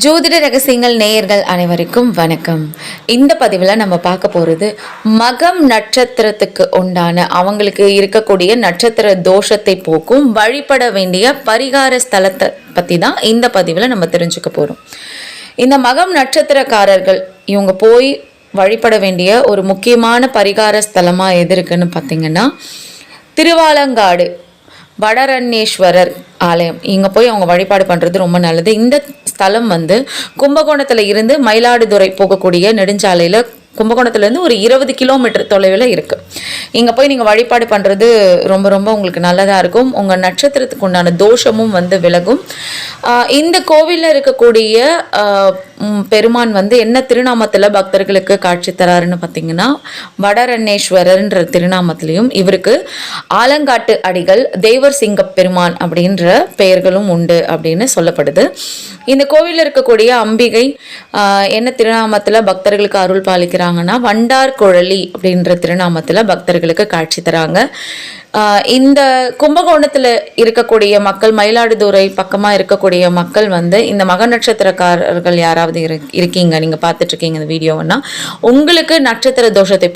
ஜோதிட ரகசியங்கள் நேயர்கள் அனைவருக்கும் வணக்கம். இந்த பதிவில் நம்ம பார்க்க போகிறது மகம் நட்சத்திரத்துக்கு உண்டான அவங்களுக்கு இருக்கக்கூடிய நட்சத்திர தோஷத்தை போக்கும் வழிபட வேண்டிய பரிகார ஸ்தலத்தை பற்றி தான் இந்த பதிவில் நம்ம தெரிஞ்சுக்க போகிறோம். இந்த மகம் நட்சத்திரக்காரர்கள் இவங்க போய் வழிபட வேண்டிய ஒரு முக்கியமான பரிகார ஸ்தலமாக எது இருக்குன்னு பார்த்தீங்கன்னா திருவாலங்காடு வடரண்யேஸ்வரர் ஆலயம். இங்கே போய் அவங்க வழிபாடு பண்ணுறது ரொம்ப நல்லது. இந்த ஸ்தலம் கும்பகோணத்தில் இருந்து மயிலாடுதுறை போகக்கூடிய நெடுஞ்சாலையில் கும்பகோணத்துலேருந்து ஒரு 20 கிலோமீட்டர் தொலைவில் இருக்குது. இங்கே போய் நீங்கள் வழிபாடு பண்ணுறது ரொம்ப ரொம்ப உங்களுக்கு நல்லதாக இருக்கும். உங்கள் நட்சத்திரத்துக்கு உண்டான தோஷமும் விலகும். இந்த கோவிலில் இருக்கக்கூடிய பெருமான் என்ன திருநாமத்தில் பக்தர்களுக்கு காட்சி தராருன்னு பார்த்தீங்கன்னா வடரண்யேஸ்வரர்ன்ற திருநாமத்திலையும் இவருக்கு ஆலங்காட்டு அடிகள் தேவர் சிங்க பெருமான் அப்படின்ற பெயர்களும் உண்டு அப்படின்னு சொல்லப்படுது. இந்த கோவிலில் இருக்கக்கூடிய அம்பிகை என்ன திருநாமத்தில் பக்தர்களுக்கு அருள் பாலிக்கிறாங்கன்னா வண்டார் குழலி அப்படின்ற திருநாமத்தில் பக்தர்களுக்கு காட்சி தராங்க. இந்த கும்பகோணத்தில் இருக்கக்கூடிய மக்கள், மயிலாடுதுறை பக்கமாக இருக்கக்கூடிய மக்கள் இந்த மக நட்சத்திரக்காரர்கள் யாராவது இருக்கீங்க, நீங்கள் பார்த்துட்ருக்கீங்க இந்த வீடியோன்னா, உங்களுக்கு நட்சத்திர தோஷத்தை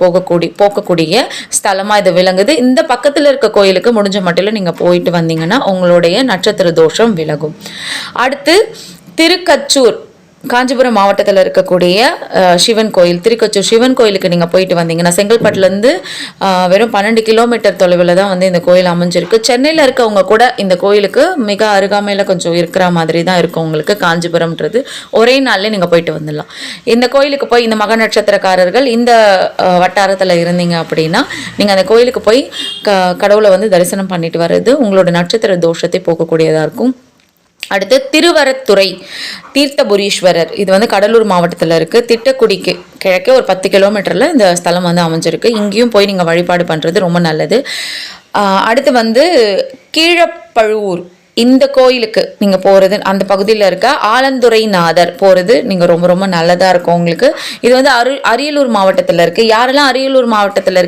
போக்கக்கூடிய ஸ்தலமாக இது விளங்குது. இந்த பக்கத்தில் இருக்க கோயிலுக்கு முடிஞ்ச மட்டில் நீங்கள் போயிட்டு வந்தீங்கன்னா உங்களுடைய நட்சத்திர தோஷம் விலகும். அடுத்து திருக்கச்சூர், காஞ்சிபுரம் மாவட்டத்தில் இருக்கக்கூடிய சிவன் கோயில், திருக்கச்சூர் சிவன் கோயிலுக்கு நீங்கள் போயிட்டு வந்தீங்கன்னா செங்கல்பட்டுலேருந்து வெறும் 12 கிலோமீட்டர் தொலைவில் தான் இந்த கோயில் அமைஞ்சிருக்கு. சென்னையில் இருக்கவங்க கூட இந்த கோயிலுக்கு மிக அருகாமையில் கொஞ்சம் இருக்கிற மாதிரி தான் இருக்கும். உங்களுக்கு காஞ்சிபுரம்ன்றது ஒரே நாளில் நீங்கள் போயிட்டு வந்துடலாம். இந்த கோயிலுக்கு போய் இந்த மக நட்சத்திரக்காரர்கள் இந்த வட்டாரத்தில் இருந்தீங்க அப்படின்னா நீங்கள் அந்த கோயிலுக்கு போய் கடவுளை தரிசனம் பண்ணிட்டு வர்றது உங்களோட நட்சத்திர தோஷத்தை போக்கக்கூடியதாக இருக்கும். அடுத்து திருவரத்துறை தீர்த்தபுரீஸ்வரர், இது கடலூர் மாவட்டத்தில் இருக்குது. திட்டக்குடிக்கு கிழக்கே ஒரு 10 கிலோமீட்டரில் இந்த ஸ்தலம் அமைஞ்சிருக்கு. இங்கேயும் போய் நீங்கள் வழிபாடு பண்ணுறது ரொம்ப நல்லது. அடுத்து கீழப்பழுவூர், இந்த கோயிலுக்கு நீங்கள் போகிறது, அந்த பகுதியில் இருக்க ஆலந்துரைநாதர் போகிறது நீங்கள் ரொம்ப ரொம்ப நல்லதாக இருக்கும் உங்களுக்கு. இது அரியலூர் மாவட்டத்தில் இருக்குது. யாரெல்லாம் அரியலூர் மாவட்டத்தில்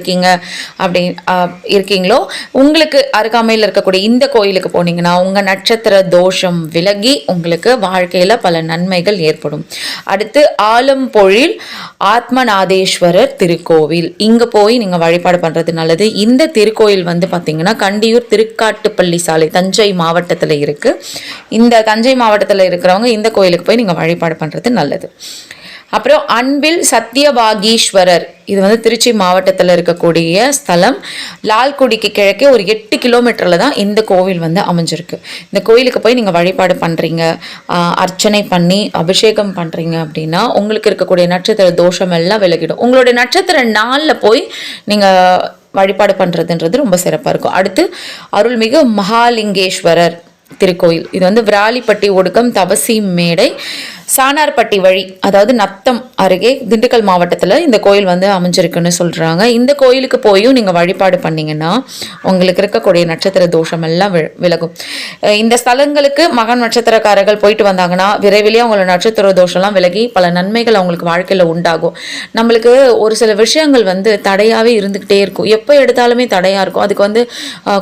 இருக்கீங்களோ உங்களுக்கு அருகாமையில் இருக்கக்கூடிய இந்த கோயிலுக்கு போனீங்கன்னா உங்கள் நட்சத்திர தோஷம் விலகி உங்களுக்கு வாழ்க்கையில் பல நன்மைகள் ஏற்படும். அடுத்து ஆலம்பொழில் ஆத்மநாதேஸ்வரர் திருக்கோவில், இங்கே போய் நீங்கள் வழிபாடு பண்ணுறது நல்லது. இந்த திருக்கோயில் பார்த்தீங்கன்னா கண்டியூர் திருக்காட்டுப்பள்ளி சாலை, தஞ்சை மாவட்டத்தில் இருக்கு. இந்த தஞ்சை மாவட்டத்தில் இருக்கிறவங்க இந்த கோயிலுக்கு போய் நீங்க வழிபாடு பண்றது நல்லது. அப்புறம் அன்பில் சத்தியவாகீஸ்வரர், இது திருச்சி மாவட்டத்தில் இருக்கக்கூடிய ஸ்தலம். லால்குடிக்கு கிழக்கே ஒரு 8 கிலோமீட்டரில் தான் இந்த கோவில் அமைஞ்சிருக்கு. இந்த கோயிலுக்கு போய் நீங்கள் வழிபாடு பண்ணுறீங்க, அர்ச்சனை பண்ணி அபிஷேகம் பண்ணுறீங்க அப்படின்னா உங்களுக்கு இருக்கக்கூடிய நட்சத்திர தோஷம் எல்லாம் விலகிடும். உங்களுடைய நட்சத்திர நாளில் போய் நீங்கள் வழிபாடு பண்ணுறதுன்றது ரொம்ப சிறப்பாக இருக்கும். அடுத்து அருள்மிகு மகாலிங்கேஸ்வரர் திருக்கோயில், இது விராலிப்பட்டி ஒடுக்கம் தவசி மேடை சானார்பட்டி வழி, அதாவது நத்தம் அருகே திண்டுக்கல் மாவட்டத்தில் இந்த கோயில் அமைஞ்சிருக்குன்னு சொல்கிறாங்க. இந்த கோயிலுக்கு போயும் நீங்கள் வழிபாடு பண்ணிங்கன்னா உங்களுக்கு இருக்கக்கூடிய நட்சத்திர தோஷம் எல்லாம் விலகும். இந்த ஸ்தலங்களுக்கு மகன் நட்சத்திரக்காரர்கள் போயிட்டு வந்தாங்கன்னா விரைவிலேயே அவங்களோட நட்சத்திர தோஷம்லாம் விலகி பல நன்மைகள் அவங்களுக்கு வாழ்க்கையில் உண்டாகும். நம்மளுக்கு ஒரு சில விஷயங்கள் தடையாகவே இருந்துக்கிட்டே இருக்கும், எப்போ எடுத்தாலுமே தடையாக இருக்கும். அதுக்கு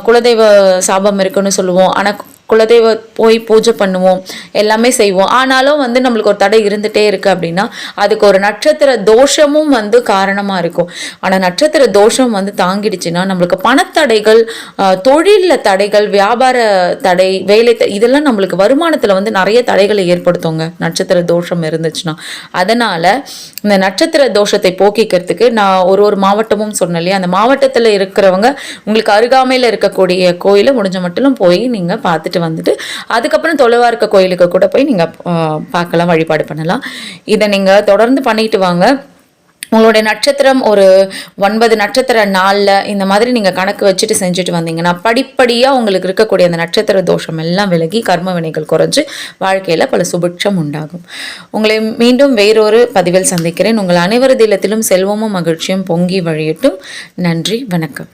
குலதெய்வ சாபம் இருக்குன்னு சொல்லுவோம். ஆனால் குலதெய்வ போய் பூஜை பண்ணுவோம், எல்லாமே செய்வோம். ஆனாலும் நம்மளுக்கு ஒரு தடை இருந்துகிட்டே இருக்குது அப்படின்னா அதுக்கு ஒரு நட்சத்திர தோஷமும் காரணமாக இருக்கும். ஆனால் நட்சத்திர தோஷம் தாங்கிடுச்சுன்னா நம்மளுக்கு பணத்தடைகள், தொழிலில் தடைகள், வியாபார தடை, வேலை இதெல்லாம் நம்மளுக்கு வருமானத்தில் நிறைய தடைகளை ஏற்படுத்துங்க நட்சத்திர தோஷம் இருந்துச்சுன்னா. அதனால் இந்த நட்சத்திர தோஷத்தை போக்கிக்கிறதுக்கு நான் ஒரு மாவட்டமும் சொன்னேன் இல்லையா, அந்த மாவட்டத்தில் இருக்கிறவங்க உங்களுக்கு அருகாமையில் இருக்கக்கூடிய கோயிலை முடிஞ்ச மட்டும் போய் நீங்கள் பார்த்துட்டு அதுக்கப்புறம் தொலைவா இருக்க கோயிலுக்கு கூட போய் நீங்க பார்க்கலாம், வழிபாடு பண்ணலாம். இதை நீங்க தொடர்ந்து பண்ணிட்டு வாங்க. உங்களுடைய நட்சத்திரம் ஒரு 9 நட்சத்திர நாளில் இந்த மாதிரி நீங்கள் கணக்கு வச்சுட்டு செஞ்சுட்டு வந்தீங்கன்னா படிப்படியாக உங்களுக்கு இருக்கக்கூடிய அந்த நட்சத்திர தோஷம் எல்லாம் விலகி கர்ம வினைகள் குறைஞ்சு வாழ்க்கையில் பல சுபிட்சம் உண்டாகும். உங்களை மீண்டும் வேறொரு பதிவில் சந்திக்கிறேன். உங்கள் அனைவரது இல்லத்திலும் செல்வமும் மகிழ்ச்சியும் பொங்கி வழியட்டும். நன்றி, வணக்கம்.